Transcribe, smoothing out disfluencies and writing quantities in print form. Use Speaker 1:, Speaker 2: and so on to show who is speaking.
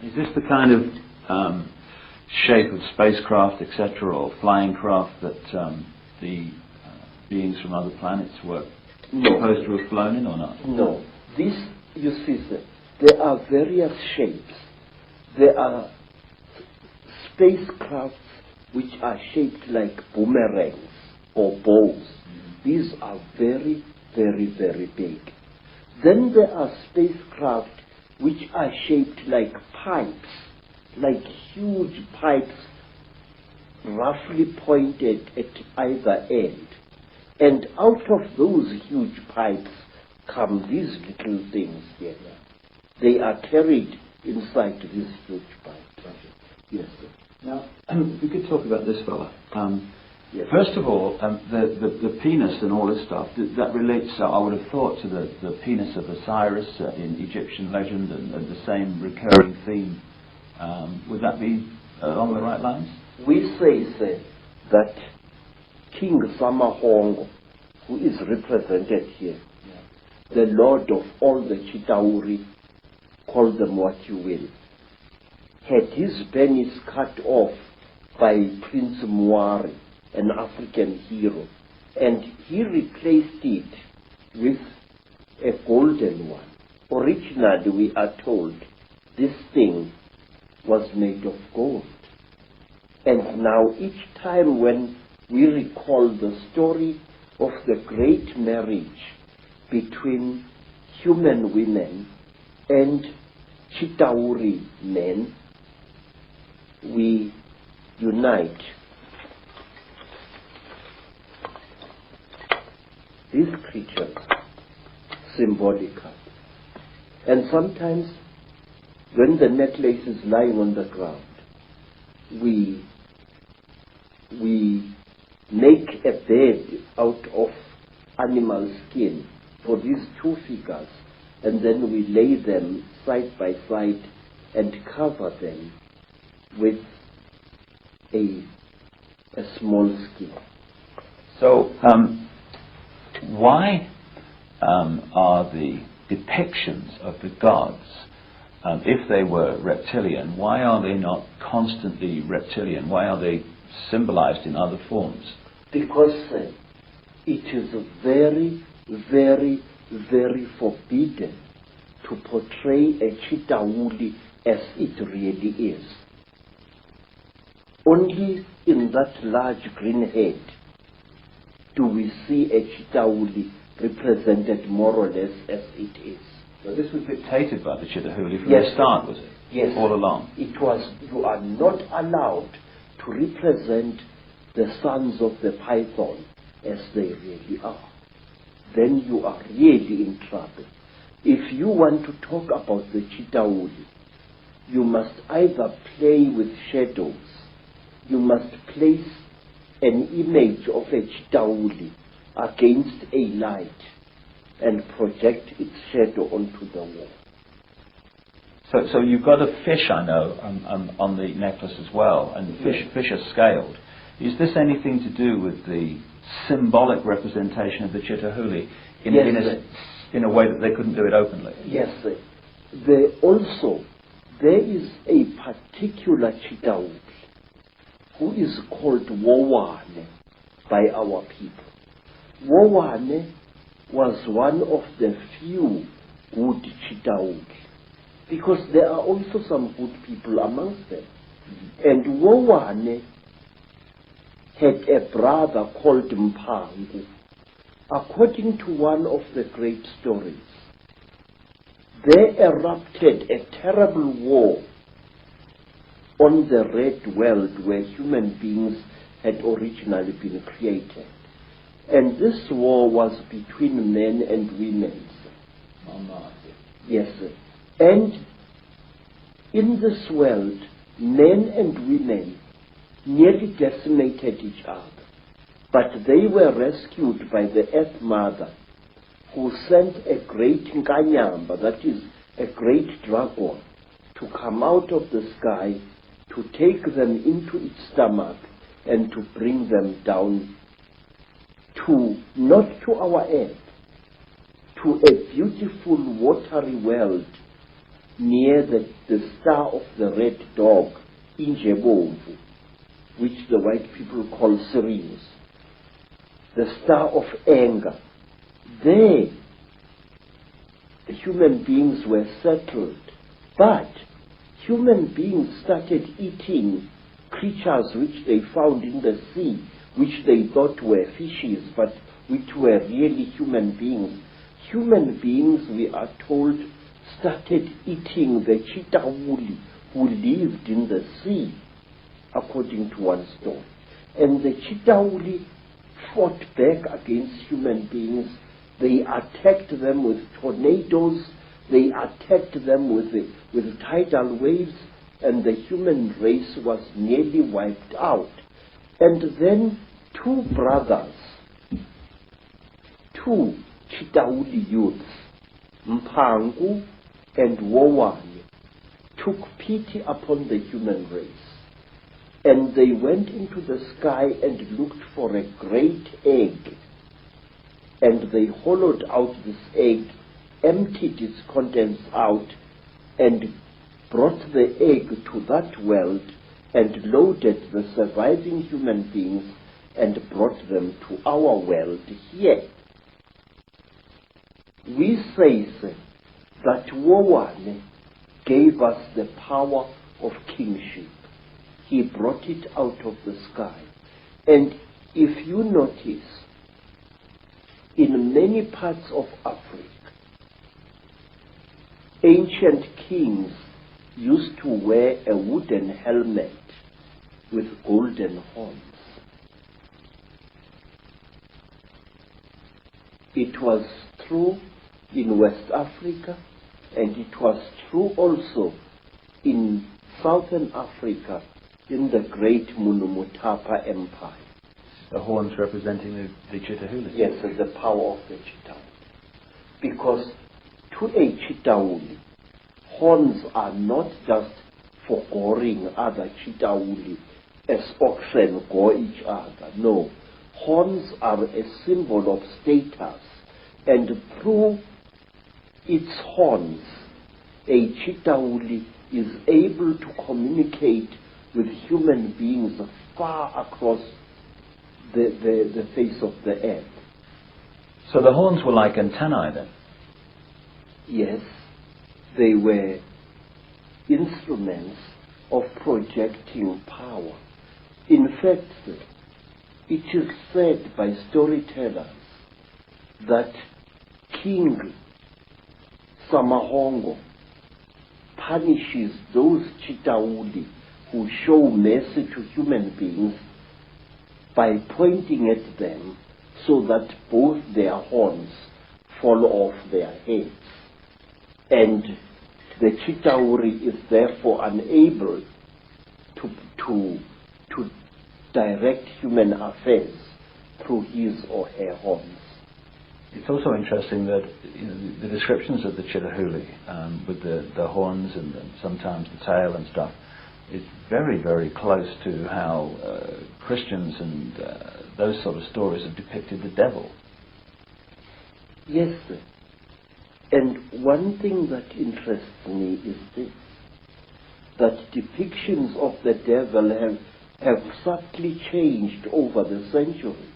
Speaker 1: Is this the kind of shape of spacecraft, etc., or flying craft that the beings from other planets were supposed to have flown in, or not?
Speaker 2: No. This, you see, there are various shapes. There are spacecrafts which are shaped like boomerangs or bows. These are very, very, very big. Then there are spacecraft which are shaped like pipes, like huge pipes, roughly pointed at either end. And out of those huge pipes come these little things here. They are carried inside these huge pipes. Yes, sir.
Speaker 1: Now, if we could talk about this fella.
Speaker 2: Yes.
Speaker 1: First of all, the penis and all this stuff, that relates, I would have thought, to the penis of Osiris in Egyptian legend, and the same recurring theme. Would that be along the right lines?
Speaker 2: We say, sir, that King Samahongo, who is represented here, the Lord of all the CHITAURI, call them what you will, had his penis cut off by Prince Muari, an African hero, and he replaced it with a golden one. Originally, we are told, this thing was made of gold. And now each time when we recall the story of the great marriage between human women and CHITAURI men, we unite these creatures symbolically. And sometimes when the necklace is lying on the ground, we make a bed out of animal skin for these two figures, and then we lay them side by side and cover them with a small skin.
Speaker 1: So, why are the depictions of the gods, if they were reptilian, why are they not constantly reptilian? Why are they symbolized in other forms?
Speaker 2: Because it is very, very, very forbidden to portray a CHITAURI as it really is. Only in that large green head do we see a CHITAURI represented more or less as it is.
Speaker 1: So this was dictated by the CHITAURI from
Speaker 2: Yes,
Speaker 1: the start, was it?
Speaker 2: Yes.
Speaker 1: All along?
Speaker 2: It was. You are not allowed to represent the sons of the python as they really are. Then you are really in trouble. If you want to talk about the CHITAURI, you must either play with shadows, you must place an image of a CHITAURI against a light and project its shadow onto the wall.
Speaker 1: So you've got a fish, I know, on the necklace as well, and fish are scaled. Is this anything to do with the symbolic representation of the CHITAURI in a way that they couldn't do it openly?
Speaker 2: Yes, sir. There is a particular CHITAURI who is called Wowane by our people. Wowane was one of the few good CHITAURI, because there are also some good people amongst them. And Wowane had a brother called Mpangu. According to one of the great stories, there erupted a terrible war on the red world where human beings had originally been created. And this war was between men and women. Yes, sir. And in this world, men and women nearly decimated each other. But they were rescued by the Earth Mother, who sent a great Nkanyamba, that is, a great dragon, to come out of the sky, to take them into its stomach, and to bring them down to, not to our earth, to a beautiful watery world near the star of the red dog, Injebomvu, which the white people call Sirius, the star of anger. There, the human beings were settled, but human beings started eating creatures which they found in the sea, which they thought were fishes, but which were really human beings. Human beings, we are told, started eating the CHITAURI who lived in the sea, according to one story. And the CHITAURI fought back against human beings. They attacked them with tornadoes, they attacked them with tidal waves, and the human race was nearly wiped out. And then two brothers, two CHITAURI youths, Mpangu and Wowane, took pity upon the human race. And they went into the sky and looked for a great egg. And they hollowed out this egg, emptied its contents out, and brought the egg to that world and loaded the surviving human beings and brought them to our world here. We say that Wowane gave us the power of kingship. He brought it out of the sky. And if you notice, in many parts of Africa, ancient kings used to wear a wooden helmet with golden horns. It was true in West Africa, and it was true also in Southern Africa in the great Mutwa Empire.
Speaker 1: The horns representing the CHITAURI.
Speaker 2: Yes, and the power of the CHITAURI. Because to a CHITAURI, horns are not just for goring other CHITAURI as oxen gore each other. No, horns are a symbol of status, and through its horns, a CHITAURI is able to communicate with human beings far across the face of the earth.
Speaker 1: So the horns were like antennae then?
Speaker 2: Yes, they were instruments of projecting power. In fact, it is said by storytellers that King Samahongo punishes those CHITAURI who show mercy to human beings by pointing at them so that both their horns fall off their heads. And the CHITAURI is therefore unable to direct human affairs through his or her horns.
Speaker 1: It's also interesting that the descriptions of the CHITAURI with the horns and sometimes the tail and stuff is very, very close to how Christians and those sort of stories have depicted the devil.
Speaker 2: Yes, sir. And one thing that interests me is this, that depictions of the devil have subtly changed over the centuries.